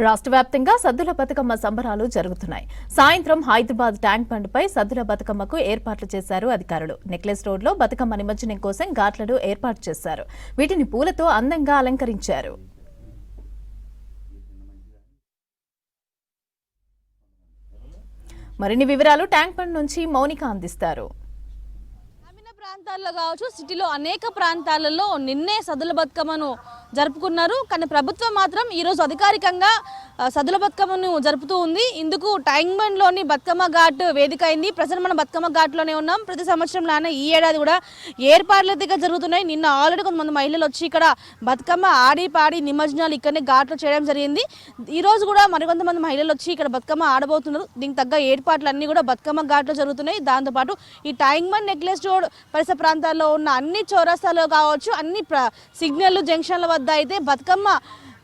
రాష్ట్ర వ్యాప్తంగా సద్దుల బతుకమ్మ సంబరాలు జరుగుతున్నాయి. సాయంత్రం హైదరాబాద్ ట్యాంక్ బండ్పై సద్దుల బతుకమ్మకు ఏర్పాట్లు చేశారు అధికారులు. నెక్లెస్ రోడ్లో బతుకమ్మ నిమజ్జనం కోసం ఘాట్లను ఏర్పాటు చేశారు. వీటిని పూలతో అందంగా అలంకరించారు. మరిన్ని వివరాలు ట్యాంక్ బండ్ నుంచి మౌనిక అందిస్తారు. ప్రాంతాల్లో కావచ్చు, సిటీలో అనేక ప్రాంతాలలో నిన్నే సద్దుల బతుకమ్మను జరుపుకున్నారు. కానీ ప్రభుత్వం మాత్రం ఈరోజు అధికారికంగా సద్దుల బతుకమ్మను జరుపుతూ ఉంది. ఇందుకు ట్యాంక్ బండ్లోని బతుకమ్మ ఘాట్ వేదిక అయింది. ప్రజలు మనం బతుకమ్మ ఘాట్లోనే ఉన్నాం. ప్రతి సంవత్సరంలానే ఈ ఏడాది కూడా ఏర్పాట్లు అయితే జరుగుతున్నాయి. నిన్న ఆల్రెడీ కొంతమంది మహిళలు వచ్చి ఇక్కడ బతుకమ్మ ఆడి పాడి నిమజ్జనాలు ఇక్కడనే ఘాట్లో చేయడం జరిగింది. ఈరోజు కూడా మరికొంతమంది మహిళలు వచ్చి ఇక్కడ బతుకమ్మ ఆడబోతున్నారు. దీనికి తగ్గ ఏర్పాట్లు అన్నీ కూడా బతుకమ్మ ఘాట్లో జరుగుతున్నాయి. దాంతోపాటు ఈ ట్యాంక్ బండ్, నెక్లెస్ రోడ్ పరిసర ప్రాంతాల్లో ఉన్న అన్ని చౌరస్తాలో కావచ్చు, అన్ని సిగ్నల్ జంక్షన్ల వద్ద అయితే బతుకమ్మ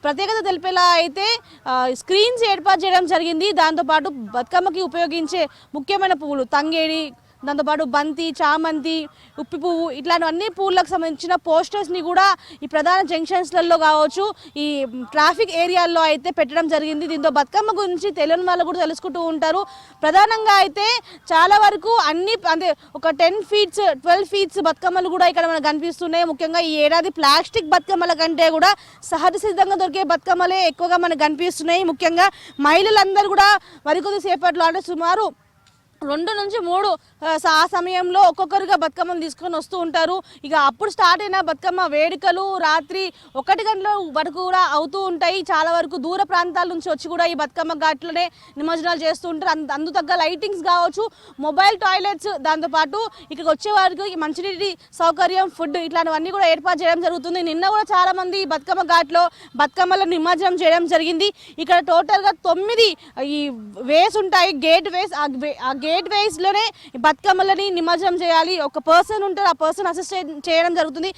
ప్రత్యేకత తెలిపేలా అయితే స్క్రీన్స్ ఏర్పాటు చేయడం జరిగింది. దాంతోపాటు బతుకమ్మకి ఉపయోగించే ముఖ్యమైన పువ్వులు తంగేడి, దాంతోపాటు బంతి, చామంతి, ఉప్పి పువ్వు ఇట్లాంటివన్నీ పూలకు సంబంధించిన పోస్టర్స్ని కూడా ఈ ప్రధాన జంక్షన్స్లలో కావచ్చు, ఈ ట్రాఫిక్ ఏరియాల్లో అయితే పెట్టడం జరిగింది. దీంతో బతుకమ్మ గురించి తెలియని వాళ్ళు కూడా తెలుసుకుంటూ ఉంటారు. ప్రధానంగా అయితే చాలా వరకు అన్ని అంటే ఒక 10 ఫీట్స్ 12 ఫీట్స్ బతుకమ్మలు కూడా ఇక్కడ మనకు కనిపిస్తున్నాయి. ముఖ్యంగా ఈ ఏడాది ప్లాస్టిక్ బతుకమ్మల కంటే కూడా సహజ సిద్ధంగా దొరికే బతుకమ్మలే ఎక్కువగా మనకు కనిపిస్తున్నాయి. ముఖ్యంగా మహిళలందరూ కూడా మరికొద్ది సేపట్లో అంటే సుమారు 2 నుంచి 3 ఆ సమయంలో ఒక్కొక్కరుగా బతుకమ్మను తీసుకొని వస్తూ ఉంటారు. ఇక అప్పుడు స్టార్ట్ అయిన బతుకమ్మ వేడుకలు రాత్రి 1 గంటల వరకు కూడా అవుతూ ఉంటాయి. చాలా వరకు దూర ప్రాంతాల నుంచి వచ్చి కూడా ఈ బతుకమ్మ ఘాట్లోనే నిమజ్జనాలు చేస్తూ ఉంటారు. అందుతగ్గ లైటింగ్స్ కావచ్చు, మొబైల్ టాయిలెట్స్, దాంతోపాటు ఇక్కడికి వచ్చే వారికి మంచినీటి సౌకర్యం, ఫుడ్ ఇట్లాంటివన్నీ కూడా ఏర్పాటు చేయడం జరుగుతుంది. నిన్న కూడా చాలా మంది బతుకమ్మ ఘాట్లో బతుకమ్మలను నిమజ్జనం చేయడం జరిగింది. ఇక్కడ టోటల్గా 9 ఈ వేస్ ఉంటాయి, గేట్ వేస్. ఆ గేట్ వేస్లోనే బతుకమ్మలని నిమజ్జనం చేయాలి. ఒక పర్సన్ ఉంటారు, ఆ పర్సన్ అసిస్ట్ చేయడం జరుగుతుంది.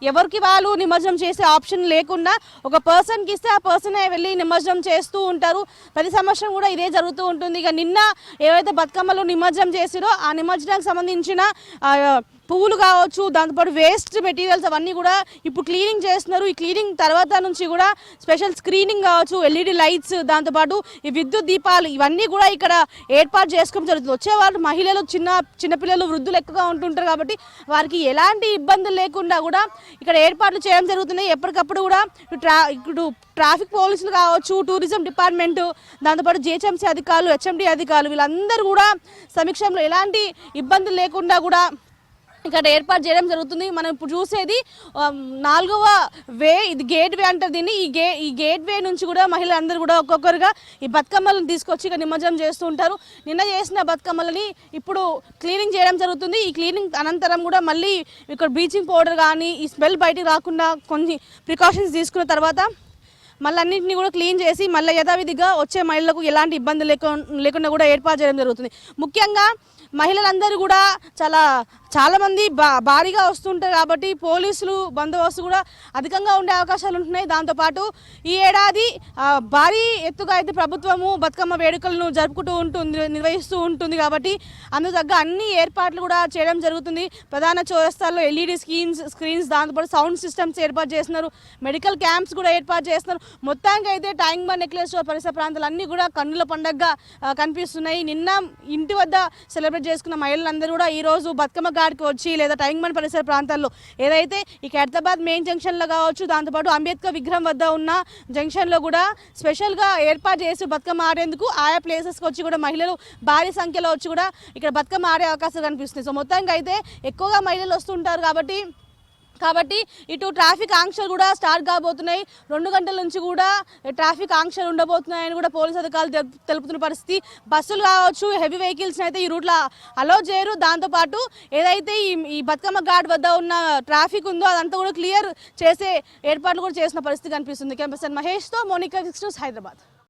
ఎవరికి వాళ్ళు నిమజ్జనం చేసే ఆప్షన్ లేకుండా ఒక పర్సన్కి ఇస్తే ఆ పర్సనే వెళ్ళి నిమజ్జనం చేస్తూ ఉంటారు. ప్రతి సంవత్సరం కూడా ఇదే జరుగుతూ ఉంటుంది. ఇక నిన్న ఏవైతే బతుకమ్మలు నిమజ్జనం చేసిరో ఆ నిమజ్జనానికి సంబంధించిన పువ్వులు కావచ్చు, దాంతోపాటు వేస్ట్ మెటీరియల్స్ అవన్నీ కూడా ఇప్పుడు క్లీనింగ్ చేస్తున్నారు. ఈ క్లీనింగ్ తర్వాత నుంచి కూడా స్పెషల్ స్క్రీనింగ్ కావచ్చు, LED లైట్స్, దాంతోపాటు ఈ విద్యుత్ దీపాలు ఇవన్నీ కూడా ఇక్కడ ఏర్పాటు చేసుకోవడం జరుగుతుంది. వచ్చేవాళ్ళు మహిళలు, చిన్నపిల్లలు, వృద్ధులు ఎక్కువగా ఉంటుంటారు కాబట్టి వారికి ఎలాంటి ఇబ్బందులు లేకుండా కూడా ఇక్కడ ఏర్పాట్లు చేయడం జరుగుతున్నాయి. ఎప్పటికప్పుడు కూడా ఇప్పుడు ట్రాఫిక్ పోలీసులు కావచ్చు, టూరిజం డిపార్ట్మెంటు, దాంతోపాటు GHMC అధికారులు, HMD అధికారులు వీళ్ళందరూ కూడా సమీక్షంలో ఎలాంటి ఇబ్బందులు లేకుండా కూడా ఇక్కడ ఏర్పాటు చేయడం జరుగుతుంది. మనం ఇప్పుడు చూసేది 4వ వే, ఇది గేట్ వే అంటారు దీన్ని. ఈ గేట్ వే నుంచి కూడా మహిళలందరూ కూడా ఒక్కొక్కరుగా ఈ బతుకమ్మలను తీసుకొచ్చి ఇక్కడ నిమజ్జనం చేస్తూ ఉంటారు. నిన్న చేసిన బతుకమ్మలని ఇప్పుడు క్లీనింగ్ చేయడం జరుగుతుంది. ఈ క్లీనింగ్ అనంతరం కూడా మళ్ళీ ఇక్కడ బ్లీచింగ్ పౌడర్ కానీ ఈ స్మెల్ బయటికి రాకుండా కొన్ని ప్రికాషన్స్ తీసుకున్న తర్వాత మళ్ళీ అన్నింటినీ కూడా క్లీన్ చేసి మళ్ళీ యథావిధిగా వచ్చే మహిళలకు ఎలాంటి ఇబ్బంది లేకుండా కూడా ఏర్పాటు చేయడం జరుగుతుంది. ముఖ్యంగా మహిళలందరూ కూడా చాలామంది భారీగా వస్తుంటారు కాబట్టి పోలీసులు బందోబస్తు కూడా అధికంగా ఉండే అవకాశాలు ఉంటున్నాయి. దాంతోపాటు ఈ ఏడాది భారీ ఎత్తుగా అయితే ప్రభుత్వము బతుకమ్మ వేడుకలను జరుపుకుంటూ నిర్వహిస్తూ ఉంటుంది కాబట్టి అందుకు తగ్గ అన్ని ఏర్పాట్లు కూడా చేయడం జరుగుతుంది. ప్రధాన చౌరస్తాల్లో LED స్క్రీన్స్, దాంతోపాటు సౌండ్ సిస్టమ్స్ ఏర్పాటు చేస్తున్నారు. మెడికల్ క్యాంప్స్ కూడా ఏర్పాటు చేస్తున్నారు. మొత్తానికి అయితే ట్యాంక్ బండ్, నెక్లెస్ రోడ్ పరిసర ప్రాంతాలు అన్నీ కూడా కన్నుల పండగగా కనిపిస్తున్నాయి. నిన్న ఇంటి వద్ద సెలబ్రేట్ చేసుకున్న మహిళలందరూ కూడా ఈరోజు బతుకమ్మ ఘాట్కి వచ్చి లేదా ట్యాంక్ బండ్ పరిసర ప్రాంతాల్లో ఏదైతే ఈ ఖైరతాబాద్ మెయిన్ జంక్షన్లో కావచ్చు, దాంతోపాటు అంబేద్కర్ విగ్రహం వద్ద ఉన్న జంక్షన్లో కూడా స్పెషల్గా ఏర్పాటు చేసి బతుకమ్మ ఆడేందుకు ఆయా ప్లేసెస్కి వచ్చి కూడా మహిళలు భారీ సంఖ్యలో వచ్చి కూడా ఇక్కడ బతుకమ్మ ఆడే అవకాశాలు కనిపిస్తుంది. సో మొత్తానికి అయితే ఎక్కువగా మహిళలు వస్తుంటారు కాబట్టి ఇటు ట్రాఫిక్ ఆంక్షలు కూడా స్టార్ట్ కాబోతున్నాయి. 2 గంటల నుంచి కూడా ట్రాఫిక్ ఆంక్షలు ఉండబోతున్నాయని కూడా పోలీసు అధికారులు తెలుపుతున్న పరిస్థితి. బస్సులు కావచ్చు, హెవీ వెహికల్స్ని అయితే ఈ రూట్లో అలో చేయరు. దాంతోపాటు ఏదైతే ఈ బతుకమ్మ ఘాట్ వద్ద ఉన్న ట్రాఫిక్ ఉందో అదంతా కూడా క్లియర్ చేసే ఏర్పాట్లు కూడా చేసిన పరిస్థితి కనిపిస్తుంది. కెమెరా పర్సన్ మహేష్తో మోనికా, 6 న్యూస్, హైదరాబాద్.